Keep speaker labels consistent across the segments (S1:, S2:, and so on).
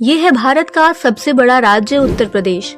S1: ये है भारत का सबसे बड़ा राज्य उत्तर प्रदेश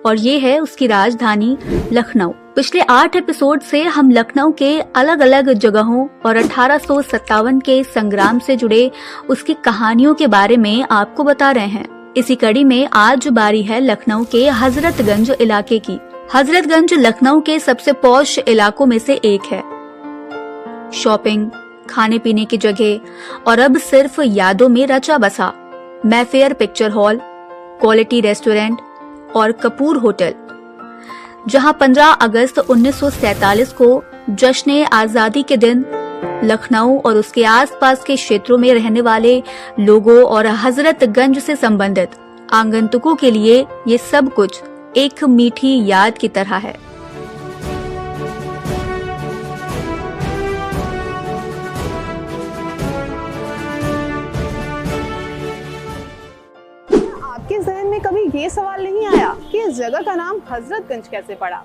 S1: और ये है उसकी राजधानी लखनऊ। पिछले 8 एपिसोड से हम लखनऊ के अलग अलग जगहों और 1857 के संग्राम से जुड़े उसकी कहानियों के बारे में आपको बता रहे हैं। इसी कड़ी में आज बारी है लखनऊ के हजरतगंज इलाके की। हजरतगंज लखनऊ के सबसे पॉश इलाकों में से एक है। शॉपिंग, खाने पीने की जगह और अब सिर्फ यादों में रचा बसा Mayfair picture hall, quality restaurant और कपूर होटल, जहां 15 अगस्त 1947 को जश्न आजादी के दिन लखनऊ और उसके आसपास के क्षेत्रों में रहने वाले लोगों और हजरतगंज से संबंधित आगंतुकों के लिए ये सब कुछ एक मीठी याद की तरह है।
S2: कभी ये सवाल नहीं आया कि इस जगह का नाम हजरतगंज कैसे पड़ा?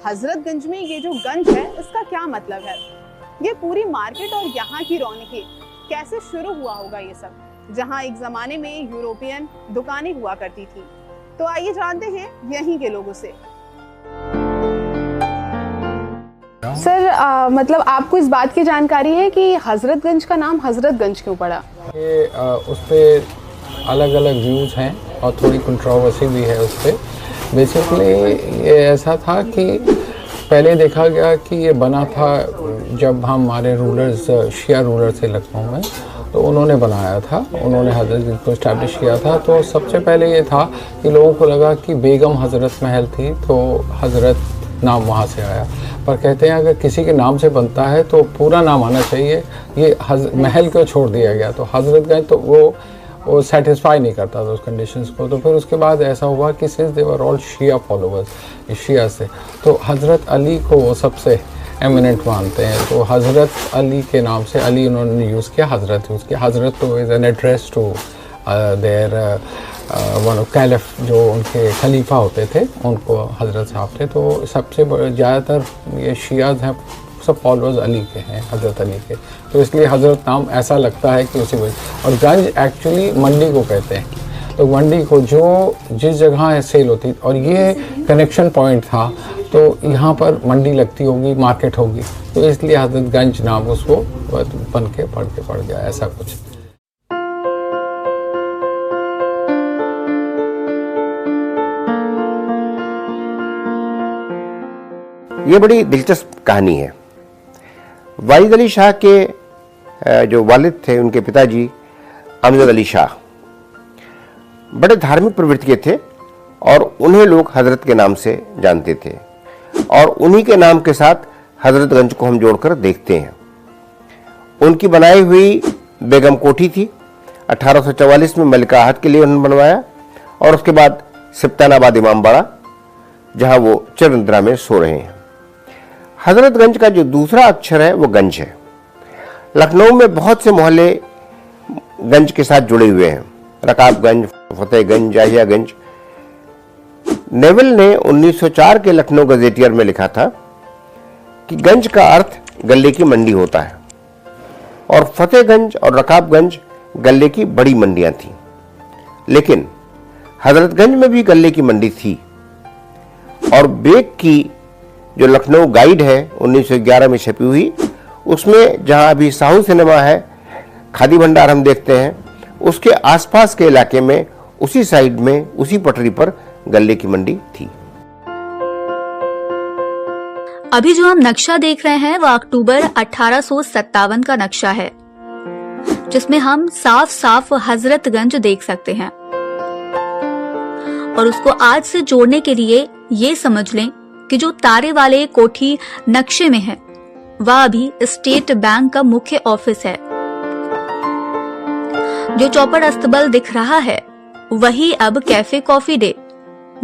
S2: हजरतगंज में ये जो गंज है इसका क्या मतलब है? ये पूरी मार्केट और यहाँ की रौनकें कैसे शुरू हुआ होगा ये सब, जहाँ एक जमाने में यूरोपियन दुकानें हुआ करती थी। तो आइए जानते हैं यहीं के लोगों से। सर मतलब आपको इस बात की जानकारी है कि हजरतगंज का नाम हजरतगंज क्यों पड़ा?
S3: ये उस पे अलग अलग व्यूज़ हैं और थोड़ी कंट्रोवर्सी भी है उस पर। बेसिकली ये ऐसा था कि पहले देखा गया कि ये बना था जब हमारे रूलर्स शिया रूलर थे लखनऊ में, तो उन्होंने बनाया था, उन्होंने हजरतगंज को इस्टेब्लिश किया था। तो सबसे पहले ये था कि लोगों को लगा कि बेगम हजरत महल थी तो हजरत नाम वहाँ से आया। पर कहते हैं अगर किसी के नाम से बनता है तो पूरा नाम आना चाहिए। ये महल को छोड़ दिया गया तो हजरतगंज तो वो सेटिस्फाई नहीं करता था उस कंडीशंस को। तो फिर उसके बाद ऐसा हुआ कि since they were all Shia followers, Shia से, तो हज़रत अली को वो सबसे एमिनेंट मानते हैं। तो हज़रत अली के नाम से अली उन्होंने यूज़ किया, हज़रत यूज़ किया। हज़रत तो is an address to their one of caliph, जो उनके खलीफा होते थे उनको हज़रत साहब थे। तो सबसे ज़्यादातर ये शियाज हैं सब फॉलोअर्स अली के हैं, हज़रत अली के, तो इसलिए हज़रत नाम ऐसा लगता है कि उसी वजह। और गंज एक्चुअली मंडी को कहते हैं, तो मंडी को जो जिस जगह सेल होती, और ये कनेक्शन पॉइंट था, तो यहाँ पर मंडी लगती होगी, मार्केट होगी, तो इसलिए हज़रतगंज नाम उसको बन के पड़ गया, ऐसा कुछ।
S4: ये बड़ी दिलचस्प कहानी है। वालिद अली शाह के जो वालिद थे, उनके पिताजी अमजद अली शाह बड़े धार्मिक प्रवृत्ति के थे और उन्हें लोग हजरत के नाम से जानते थे, और उन्हीं के नाम के साथ हजरतगंज को हम जोड़कर देखते हैं। उनकी बनाई हुई बेगम कोठी थी, 1844 में मलिका आहत के लिए उन्होंने बनवाया, और उसके बाद सिप्तानाबाद इमामबाड़ा, जहां वो चिरनिद्रा में सो रहे हैं। हजरतगंज का जो दूसरा अक्षर है वो गंज है। लखनऊ में बहुत से मोहल्ले गंज के साथ जुड़े हुए हैं, रकाबगंज, फतेहगंज, जाहियागंज। नेविल ने 1904 के लखनऊ गजेटियर में लिखा था कि गंज का अर्थ गल्ले की मंडी होता है, और फतेहगंज और रकाबगंज गल्ले की बड़ी मंडियां थीं। लेकिन हजरतगंज में भी गल्ले की मंडी थी, और बेग की जो लखनऊ गाइड है 1911 में छपी हुई, उसमें जहां अभी साहू सिनेमा है, खादी भंडार हम देखते हैं, उसके आसपास के इलाके में उसी साइड में उसी पटरी पर गल्ले की मंडी थी।
S1: अभी जो हम नक्शा देख रहे हैं वो अक्टूबर 1857 का नक्शा है, जिसमें हम साफ साफ हजरतगंज देख सकते हैं। और उसको आज से जोड़ने के लिए ये समझ लें कि जो तारे वाले कोठी नक्शे में है वह अभी स्टेट बैंक का मुख्य ऑफिस है। जो चौपड़ अस्तबल दिख रहा है वही अब कैफे कॉफी डे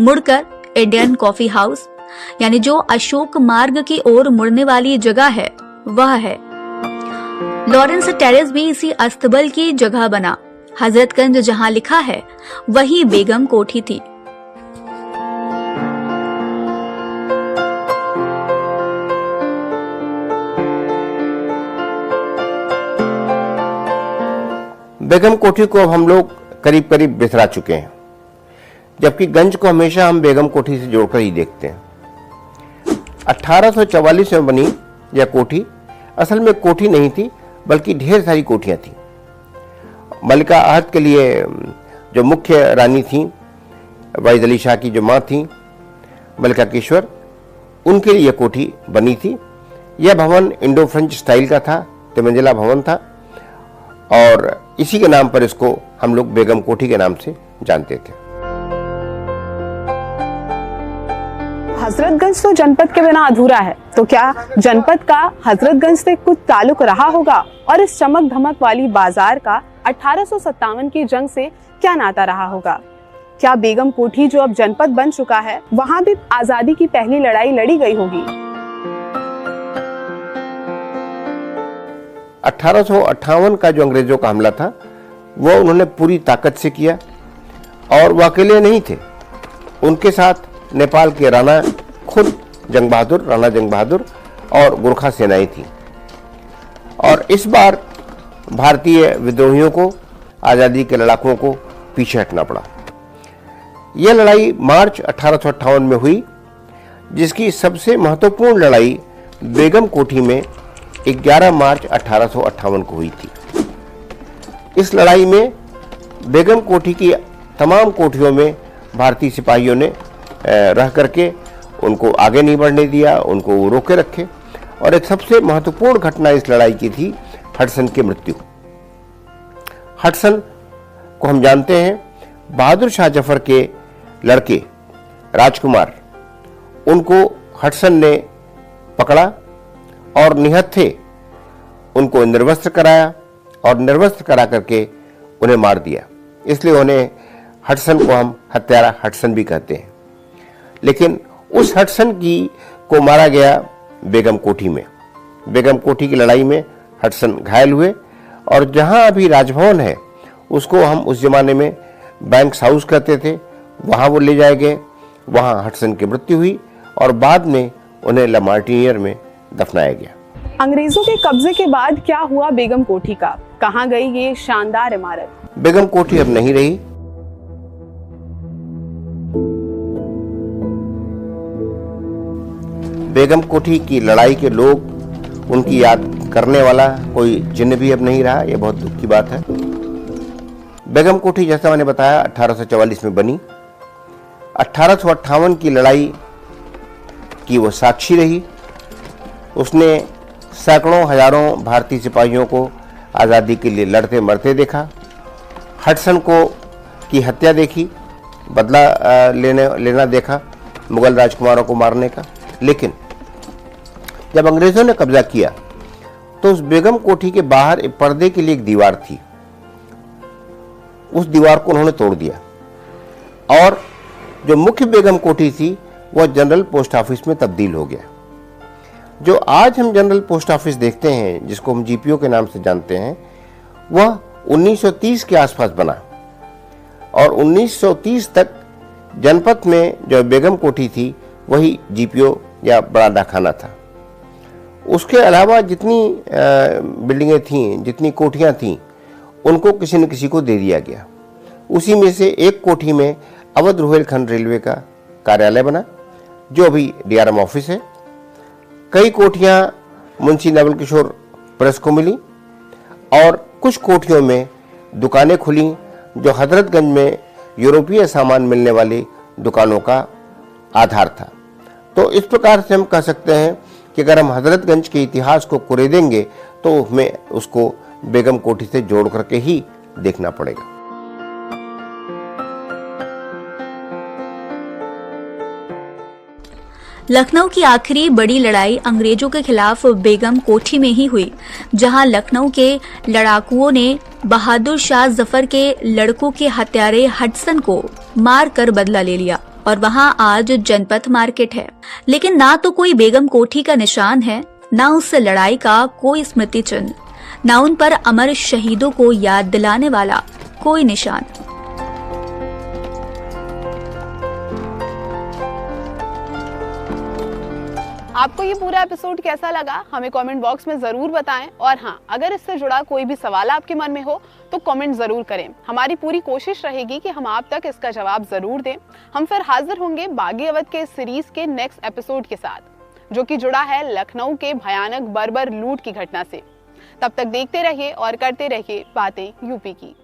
S1: मुड़कर इंडियन कॉफी हाउस, यानी जो अशोक मार्ग की ओर मुड़ने वाली जगह है वह है। लॉरेंस टेरेस भी इसी अस्तबल की जगह बना। हजरतगंज जहां लिखा है वहीं बेगम कोठी थी।
S4: बेगम कोठी को अब हम लोग करीब करीब बिसरा चुके हैं, जबकि गंज को हमेशा हम बेगम कोठी से जोड़कर ही देखते हैं। 1844 में बनी यह कोठी असल में कोठी नहीं थी, बल्कि ढेर सारी कोठियां थी। मलिका आहत के लिए जो मुख्य रानी थी, वाइद अली शाह की जो माँ थी मलिका केशवर, उनके लिए यह कोठी बनी थी। यह भवन इंडो फ्रेंच स्टाइल का था, तिमंजिला भवन था, और इसी के नाम पर इसको हम लोग बेगम कोठी के नाम से जानते थे।
S2: हजरतगंज तो जनपद के बिना अधूरा है, तो क्या जनपद का हजरतगंज से कुछ ताल्लुक रहा होगा? और इस चमक धमक वाली बाजार का 1857 की जंग से क्या नाता रहा होगा? क्या बेगम कोठी जो अब जनपद बन चुका है, वहां भी आजादी की पहली लड़ाई लड़ी गई होगी?
S4: 1858 का जो अंग्रेजों का हमला था वो उन्होंने पूरी ताकत से किया, और वो अकेले नहीं थे, उनके साथ नेपाल के राणा खुद जंग बहादुर, राणा जंग बहादुर और गोरखा सेनाएं थी। और इस बार भारतीय विद्रोहियों को, आज़ादी के लड़ाकों को पीछे हटना पड़ा। यह लड़ाई मार्च 1858 में हुई, जिसकी सबसे महत्वपूर्ण लड़ाई बेगम कोठी में 11 मार्च 1858 को हुई थी। इस लड़ाई में बेगम कोठी की तमाम कोठियों में भारतीय सिपाहियों ने रह करके उनको आगे नहीं बढ़ने दिया, उनको रोके रखे। और एक सबसे महत्वपूर्ण घटना इस लड़ाई की थी हडसन की मृत्यु। हडसन को हम जानते हैं बहादुर शाह जफर के लड़के राजकुमार, उनको हडसन ने पकड़ा और निहत्थे उनको निर्वस्त्र कराया, और निर्वस्त्र करा करके उन्हें मार दिया। इसलिए उन्हें हडसन को हम हत्यारा हडसन भी कहते हैं। लेकिन उस हडसन को मारा गया बेगम कोठी में। बेगम कोठी की लड़ाई में हडसन घायल हुए, और जहां अभी राजभवन है उसको हम उस जमाने में बैंक्स हाउस कहते थे, वहां वो ले जाए गए। वहां हडसन की मृत्यु हुई और बाद में उन्हें लमार्टिनियर में दफनाया गया।
S2: अंग्रेजों के कब्जे के बाद क्या हुआ बेगम कोठी का? कहां गई ये शानदार इमारत?
S4: बेगम कोठी अब नहीं रही। बेगम कोठी की लड़ाई के लोग, उनकी याद करने वाला कोई चिन्ह भी अब नहीं रहा। यह बहुत दुख की बात है। बेगम कोठी जैसा मैंने बताया 1844 में बनी। 1858 की लड़ाई की वो साक्षी रही। उसने सैकड़ों हजारों भारतीय सिपाहियों को आज़ादी के लिए लड़ते मरते देखा। हडसन की हत्या देखी, बदला लेना देखा मुगल राजकुमारों को मारने का। लेकिन जब अंग्रेजों ने कब्जा किया तो उस बेगम कोठी के बाहर एक पर्दे के लिए एक दीवार थी, उस दीवार को उन्होंने तोड़ दिया, और जो मुख्य बेगम कोठी थी वह जनरल पोस्ट ऑफिस में तब्दील हो गया। जो आज हम जनरल पोस्ट ऑफिस देखते हैं, जिसको हम जीपीओ के नाम से जानते हैं, वह 1930 के आसपास बना, और 1930 तक जनपद में जो बेगम कोठी थी वही जीपीओ या बड़ा डाकखाना था। उसके अलावा जितनी बिल्डिंगें थीं, जितनी कोठियां थीं, उनको किसी न किसी को दे दिया गया। उसी में से एक कोठी में अवध रोहिलखंड रेलवे का कार्यालय बना, जो अभी डीआरएम ऑफिस है। कई कोठियां मुंशी नवल किशोर प्रेस को मिली, और कुछ कोठियों में दुकानें खुली जो हजरतगंज में यूरोपीय सामान मिलने वाली दुकानों का आधार था। तो इस प्रकार से हम कह सकते हैं कि अगर हम हजरतगंज के इतिहास को कुरेदेंगे तो हमें उसको बेगम कोठी से जोड़ करके ही देखना पड़ेगा।
S1: लखनऊ की आखिरी बड़ी लड़ाई अंग्रेजों के खिलाफ बेगम कोठी में ही हुई, जहां लखनऊ के लड़ाकुओं ने बहादुर शाह जफर के लड़कों के हत्यारे हडसन को मार कर बदला ले लिया, और वहां आज जनपथ मार्केट है। लेकिन ना तो कोई बेगम कोठी का निशान है, ना उस लड़ाई का कोई स्मृति चिन्ह। ना उन पर अमर शहीदों को याद दिलाने वाला कोई निशान।
S2: आपको ये पूरा एपिसोड कैसा लगा हमें कमेंट बॉक्स में जरूर बताएं। और हाँ, अगर इससे जुड़ा कोई भी सवाल आपके मन में हो तो कमेंट जरूर करें। हमारी पूरी कोशिश रहेगी कि हम आप तक इसका जवाब जरूर दें। हम फिर हाजिर होंगे बागी अवध के इस सीरीज के नेक्स्ट एपिसोड के साथ, जो कि जुड़ा है लखनऊ के भयानक बर्बर लूट की घटना से। तब तक देखते रहिए और करते रहिए बातें यूपी की।